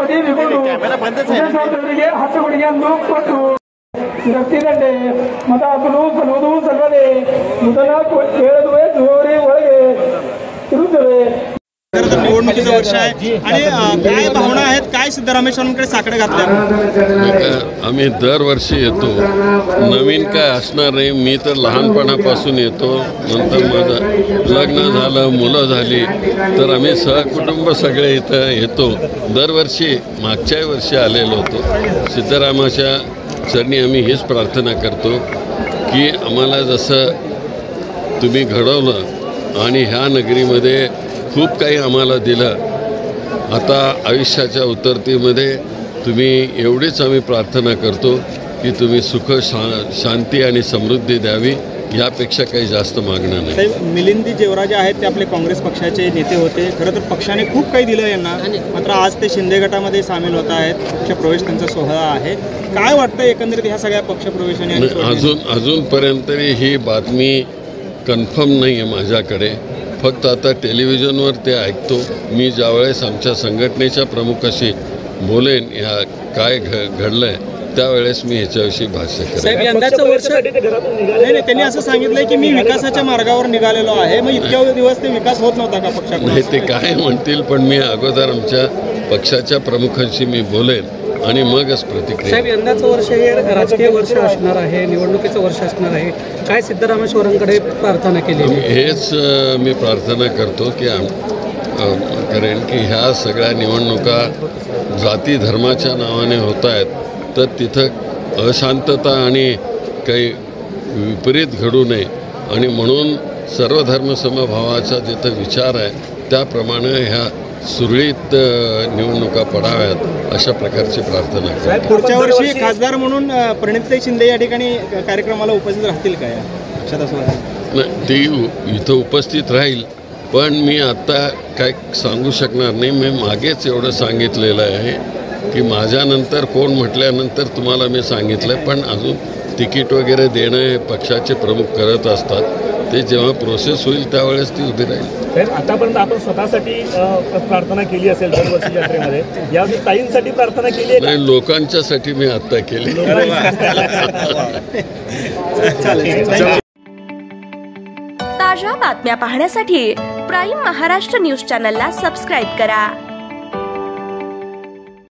ಪದಿ ವಿಕೊಂಡು ವಿಧಾನಸೌಧಗಳಿಗೆ 10 ಕೋಟಿಗೆ ಕೊಟ್ಟು ರಸ್ತಿದಂಡೆ ಮತ ಹಾಕಲು ಸಲ್ಲುವುದು ಸಲ್ಲದೆ ಮೊದಲ ಕೇಳುವೆ ಜೋರಿ ಒಳಗೆ ಇರುತ್ತವೆ. निवडणुकीचं वर्ष आहे आणि काय भावना आहेत, काय सिद्धरामेश्वरांकडे साकडे घातले? आम्ही दरवर्षी येतो. नवीन काय असणार नाही. मी तर लहानपणापासून येतो. नंतर माझं लग्न झालं, मुलं झाली, तर आम्ही सहकुटुंब सगळे इथं येतो. दरवर्षी मागच्याही वर्षी आलेलो होतो. सिद्धरामाच्या चरणी आम्ही हीच प्रार्थना करतो की आम्हाला जसं तुम्ही घडवलं आणि ह्या नगरीमध्ये खूप काही आम्हाला दिलं, आता आयुष्याच्या उतरतीमध्ये तुम्ही एवढीच आम्ही प्रार्थना करतो की तुम्ही सुख शांती आणि समृद्धी द्यावी. यापेक्षा काही जास्त मागणं नाही. मिलिंद जेवराजे आहेत ते आपले काँग्रेस पक्षाचे नेते होते. खरं तर पक्षाने खूप काही दिलं यांना, मात्र आज ते शिंदे गटामध्ये सामील होत आहेत. पक्षप्रवेश त्यांचा सोहळा आहे. काय वाटतं एकंदरीत ह्या सगळ्या पक्षप्रवेशाने? अजूनपर्यंत ही बातमी कन्फर्म नाही आहे माझ्याकडे. फक्त आता टेलिव्हिजनवर ते ऐकतो. मी ज्यावेळेस आमच्या संघटनेच्या प्रमुखाशी बोलेन ह्या काय घडलं आहे त्यावेळेस मी ह्याच्याविषयी भाष्य करेन. यंदाचं वर्ष नाही, त्यांनी असं सांगितलंय की मी विकासाच्या मार्गावर निघालेलो आहे. मग इतक्या दिवस ते विकास होत नव्हता का पक्षात? नाही, ते काय म्हणतील, पण मी अगोदर आमच्या पक्षाच्या प्रमुखांशी मी बोलेन आणि मगच प्रतिक्रिया. साहेब, यंदाचं वर्ष हे राजकीय वर्ष असणार आहे, निवडणुकीचं वर्ष असणार आहे. काय सिद्धरामेश्वरांकडे प्रार्थना केली? हेच मी प्रार्थना करतो की करेन की ह्या सगळ्या निवडणुका जाती धर्माच्या नावाने होत आहेत, तर तिथं अशांतता आणि काही विपरीत घडू नये आणि म्हणून सर्वधर्मसमभावाचा जिथं विचार आहे त्याप्रमाणे ह्या सुरळीत निवडणुका पडाव्यात अशा प्रकारची प्रार्थना करतो. पुढच्या वर्षी खासदार म्हणून प्रणितताई शिंदे या ठिकाणी कार्यक्रमाला उपस्थित राहतील का? नाही, ती इथं उपस्थित राहील, पण मी आत्ता काय सांगू शकणार नाही. मी मागेच एवढं सांगितलेलं आहे की माझ्यानंतर कोण म्हटल्यानंतर तुम्हाला मी सांगितलं, पण अजून तिकीट वगैरे देणं हे पक्षाचे प्रमुख करत असतात. ते जेव्हा प्रोसेस होईल त्यावेळेस ती उभी राहील. आतापर्यंत आपण स्वतःसाठी प्रार्थना केली असेल दरवर्षी यात्रेमध्ये, यावेळी ताईंसाठी प्रार्थना केली आहे? नाही, लोकांच्यासाठी मी आत्ता केली. ताज्या बातम्या पाहण्यासाठी प्राईम महाराष्ट्र न्यूज चॅनलला सबस्क्राईब करा.